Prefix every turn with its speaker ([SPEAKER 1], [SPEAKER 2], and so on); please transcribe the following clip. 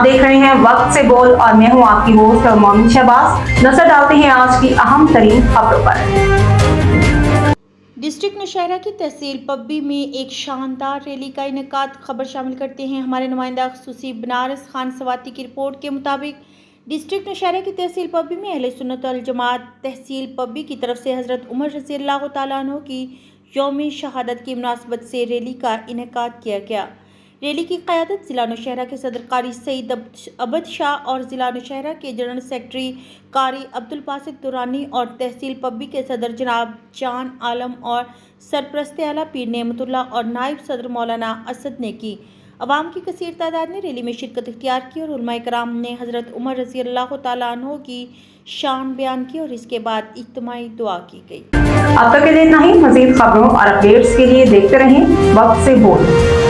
[SPEAKER 1] देख रहे हैं वक्त से बोल और मैं हूं आपकी होस्ट मोमिन शहबाज। नजर डालते हैं आज की अहम तरीन खबरों पर।
[SPEAKER 2] डिस्ट्रिक्ट नौशहरा की तहसील पब्बी में एक शानदार रैली का इनेकाद। खबर शामिल करते हैं हमारे नुमाइंदा खुसूसी बनारस खान सवाती की रिपोर्ट के मुताबिक डिस्ट्रिक्ट नौशहरा की तहसील पब्बी में अहले सुन्नत वल जमात तहसील पब्बी की तरफ से हज़रत उमर रज़ियल्लाहु ताला अन्हु की यौम शहादत की मुनासबत से रैली का इनेकाद किया गया। रैली की क़यादत ज़िला नौशहरा के सदर कारी सईद अबद शाह और ज़िला नौशहरा के जनरल सेक्रेटरी कारी अब्दुल बासित दुरानी और तहसील पब्बी के सदर जनाब जान आलम और सरपरस्त आला पीर नेमतुल्लाह और नायब सदर मौलाना असद ने की। अवाम की कसीर तादाद ने रैली में शिरकत इख्तियार की और उलमाए कराम ने हज़रत उमर रज़ियल्लाहु ताला अन्हु की शान बयान की और इसके बाद इज्तिमाई दुआ की गई।
[SPEAKER 1] अब तक के लिए इतना ही। मज़ीद खबरों और अपडेट्स के लिए देखते रहें वक्त से बोल।